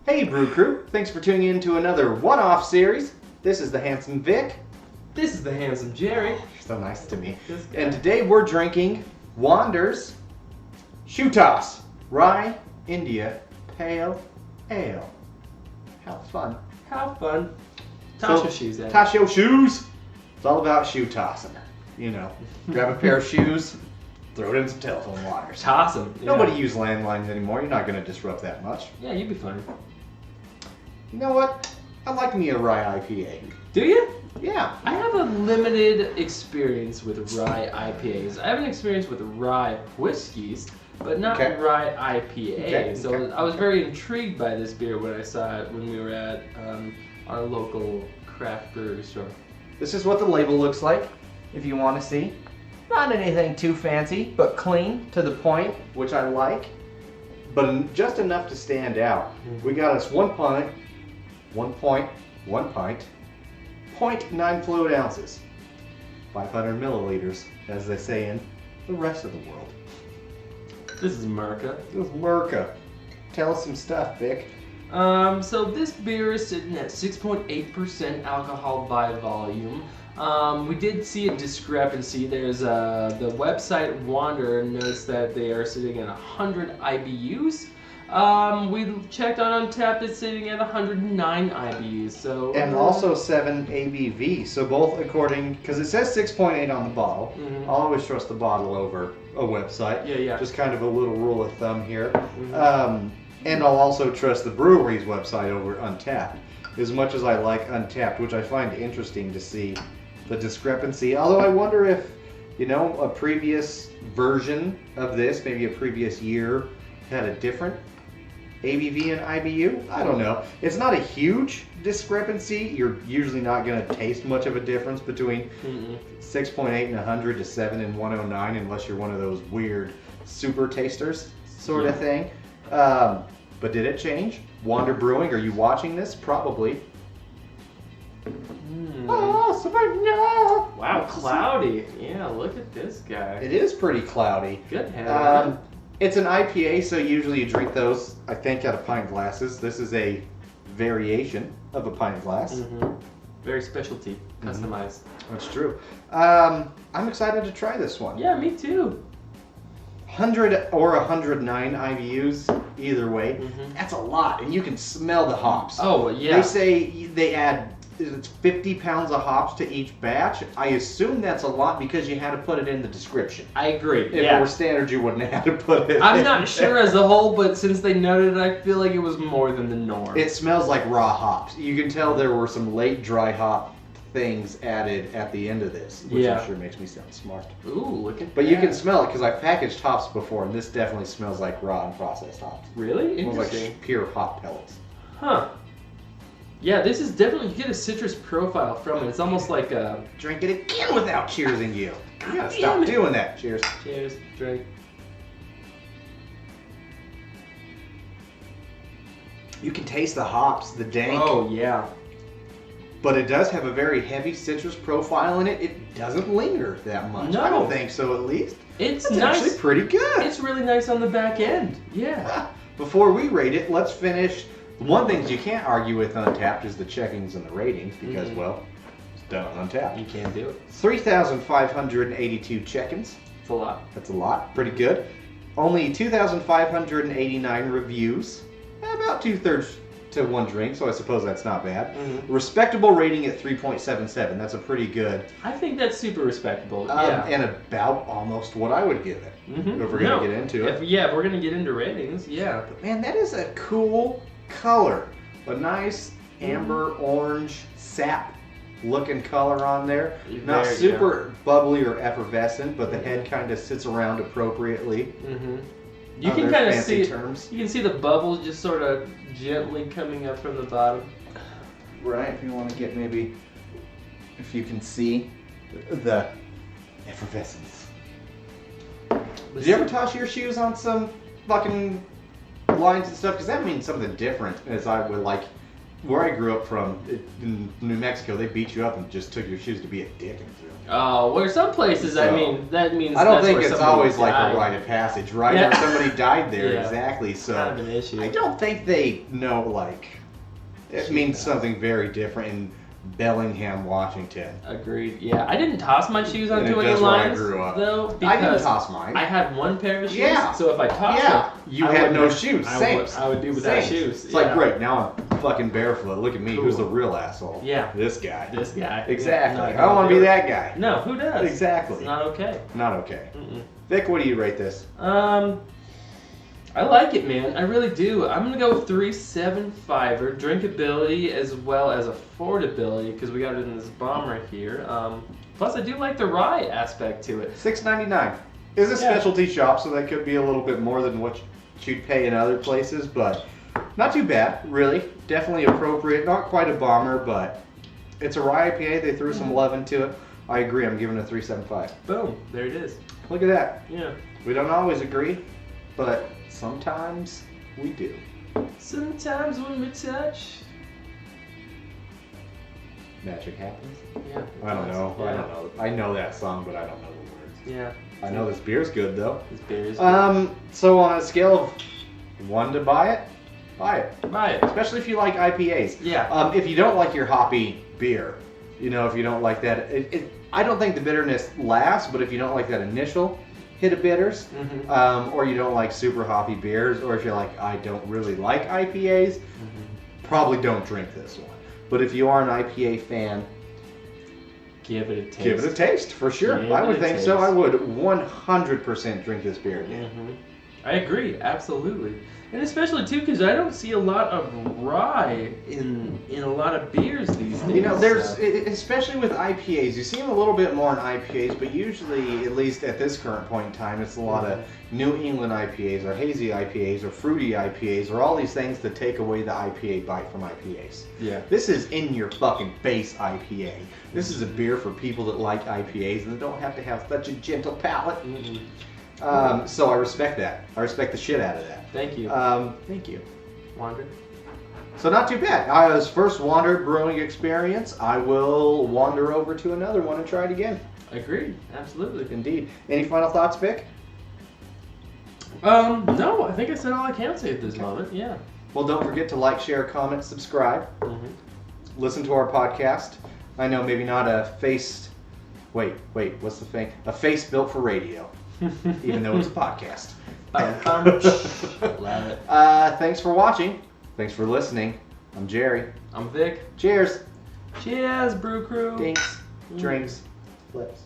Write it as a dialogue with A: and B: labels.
A: Hey Brew Crew, thanks for tuning in to another one-off series. This is the handsome Vic.
B: This is the handsome Jerry.
A: You're so nice to me.
B: This guy.
A: And today we're drinking Wander's Shoe Toss Rye India Pale Ale. How fun.
B: How fun. Toss your
A: So,
B: shoes at.
A: Toss your shoes. It's all about shoe tossing. You know, grab a pair of shoes, throw it in some telephone wires.
B: Toss them.
A: Nobody uses landlines anymore. You're not going to disrupt that much.
B: Yeah, you'd be fine.
A: You know what? I like me a rye IPA.
B: Do you?
A: Yeah.
B: I have a limited experience with rye IPAs. I have an experience with rye whiskeys, but not
A: Okay.
B: rye IPA.
A: Okay,
B: So
A: okay.
B: I was very intrigued by this beer when I saw it when we were at our local craft brewery store.
A: This is what the label looks like, if you want to see. Not anything too fancy, but clean, to the point, which I like. But just enough to stand out. We got us 0.9 fluid ounces. 500 milliliters, as they say in the rest of the world.
B: This is America.
A: This is Merca. Tell us some stuff, Vic.
B: So this beer is sitting at 6.8% alcohol by volume. We did see a discrepancy. There's the website Wander notes that they are sitting at 100 IBUs. We checked on Untapped, it's sitting at 109 IBUs. So
A: And also 7 ABV. So both according, because it says 6.8 on the bottle.
B: Mhm.
A: I'll always trust the bottle over a website.
B: Yeah.
A: Just kind of a little rule of thumb here.
B: Mhm.
A: And I'll also trust the brewery's website over Untapped. As much as I like Untapped, which I find interesting to see the discrepancy. Although I wonder if, you know, a previous version of this, maybe a previous year, had a different ABV and IBU. I don't know. It's not a huge discrepancy. You're usually not going to taste much of a difference between 6.8 and 100 to 7 and 109 unless you're one of those weird super tasters sort of thing. But did it change? Wander Brewing, are you watching this? Probably. Oh, somebody no!
B: Wow, cloudy. Yeah, look at this guy.
A: It is pretty cloudy.
B: Good head.
A: It's an IPA, so usually you drink those, I think, out of pint glasses. This is a variation of a pint glass.
B: Very specialty, customized.
A: That's true. I'm excited to try this one.
B: Yeah, me too.
A: 100 or 109 IBUs, either way. That's a lot, and you can smell the hops.
B: Oh, yeah.
A: They say they add it's 50 pounds of hops to each batch. I assume that's a lot because you had to put it in the description.
B: I agree.
A: If it were standard, you wouldn't have to put it
B: I'm
A: in
B: not
A: there.
B: sure as a whole, but since they noted it, I feel like it was more than the norm.
A: It smells like raw hops. You can tell there were some late dry hop things added at the end of this, which I'm sure makes me sound smart.
B: Ooh, look at that.
A: But you can smell it because I've packaged hops before, and this definitely smells like raw and processed hops.
B: Really?
A: It smells
B: Interesting.
A: like pure hop pellets.
B: Huh. Yeah, this is definitely, you get a citrus profile from it. It's almost like a...
A: Drink it again without cheersing you. You gotta
B: damn
A: stop
B: it.
A: doing that. Cheers.
B: Cheers, drink.
A: You can taste the hops, the dank.
B: Oh, yeah.
A: But it does have a very heavy citrus profile in it. It doesn't linger that much.
B: No.
A: I don't think so, at least.
B: It's
A: That's
B: nice.
A: actually pretty good.
B: It's really nice on the back end. Yeah.
A: Before we rate it, let's finish. One thing you can't argue with Untapped is the checkings and the ratings because, well, it's done on Untapped.
B: You can't do it.
A: 3,582 check-ins.
B: It's a lot.
A: That's a lot. Pretty good. Only 2,589 reviews. About 2/3 to one drink, so I suppose that's not bad. Respectable rating at 3.77. That's a pretty good.
B: I think that's super respectable. Yeah.
A: And about almost what I would give it. If we're going to get into it.
B: If we're going to get into ratings, yeah.
A: But man, that is a cool color. A nice amber orange sap looking color on there. Not
B: Very,
A: super bubbly or effervescent, but the head kind of sits around appropriately.
B: You can kind of see
A: terms.
B: You can see the bubbles just sort of gently coming up from the bottom.
A: Right, if you want to get maybe, if you can see the effervescence. Did you ever toss your shoes on some fucking lines and stuff? Because that means something different as I would like where I grew up from, in New Mexico, they beat you up and just took your shoes to be a dick and threw them.
B: Oh, where some places, I mean, that means
A: I don't
B: that's
A: think
B: where
A: it's
B: somebody
A: always like
B: died.
A: a rite of passage, right?
B: Yeah.
A: Or somebody died there,
B: Yeah.
A: exactly. So
B: Kind of an issue.
A: I don't think they know, like, it means something very different in Bellingham, Washington.
B: Agreed. Yeah, I didn't toss my shoes
A: And
B: onto
A: it
B: any
A: does where I
B: lines
A: grew up.
B: though,
A: I didn't
B: because
A: toss mine.
B: I had one pair of shoes.
A: Yeah.
B: So if I tossed
A: Yeah,
B: them,
A: you
B: I
A: had no
B: wouldn't-
A: shoes.
B: I
A: Same.
B: would, I would do without
A: Same.
B: shoes.
A: It's
B: yeah.
A: like, great, now I'm fucking barefoot. Look at me.
B: Cool.
A: Who's the real asshole?
B: Yeah.
A: This guy.
B: This guy.
A: Exactly.
B: Yeah,
A: I don't want to be that guy.
B: No, who does?
A: Exactly.
B: It's not okay.
A: Not okay.
B: Mm-mm.
A: Vic, what do you rate this?
B: I like it, man. I really do. I'm gonna go 3.75er, drinkability as well as affordability, because we got it in this bomber here. Plus, I do like the rye aspect to it.
A: $6.99. Is a
B: Yeah.
A: specialty shop, so that could be a little bit more than what you'd pay in other places, but not too bad, really. Definitely appropriate. Not quite a bomber, but it's a rye IPA. They threw some love into it. I agree. I'm giving it a 3.75.
B: Boom. There it is.
A: Look at that.
B: Yeah.
A: We don't always agree, but sometimes we do.
B: Sometimes when we touch.
A: Magic happens.
B: Yeah.
A: I don't know.
B: Yeah.
A: I don't know. I know that song, but I don't know the words.
B: Yeah.
A: I know this beer's good though.
B: This beer is good.
A: So on a scale of 1 to buy it,
B: Buy it.
A: especially if you like IPAs.
B: Yeah.
A: If you don't like your hoppy beer, you know, if you don't like that, I don't think the bitterness lasts, but if you don't like that initial hit of bitters,
B: Mm-hmm.
A: or you don't like super hoppy beers, or if you're like, I don't really like IPAs, probably don't drink this one. But if you are an IPA fan,
B: Give it a taste.
A: give it a taste for sure.
B: Give
A: I
B: it
A: would
B: a
A: think so.
B: taste.
A: I would 100% drink this beer again.
B: I agree, absolutely, and especially too because I don't see a lot of rye in a lot of beers these days.
A: You know, there's
B: so.
A: especially with IPAs, you see them a little bit more in IPAs, but usually, at least at this current point in time, it's a lot of New England IPAs or hazy IPAs or fruity IPAs or all these things that take away the IPA bite from IPAs.
B: Yeah.
A: This is in your fucking face IPA. This is a beer for people that like IPAs and that don't have to have such a gentle palate. So I respect that. I respect the shit out of that.
B: Thank you.
A: Thank you.
B: Wander.
A: So not too bad. I was first Wander brewing experience. I will wander over to another one and try it again.
B: Agreed. Absolutely.
A: Indeed. Any final thoughts, Vic?
B: No, I think I said all I can say at this moment. Yeah.
A: Well, don't forget to like, share, comment, subscribe. Listen to our podcast. I know maybe not a face... Wait, what's the thing? A face built for radio, even though it's a podcast.
B: Love it.
A: Thanks for watching. Thanks for listening. I'm Jerry.
B: I'm Vic.
A: Cheers.
B: Cheers, brew crew.
A: Dinks. Drinks. Flips.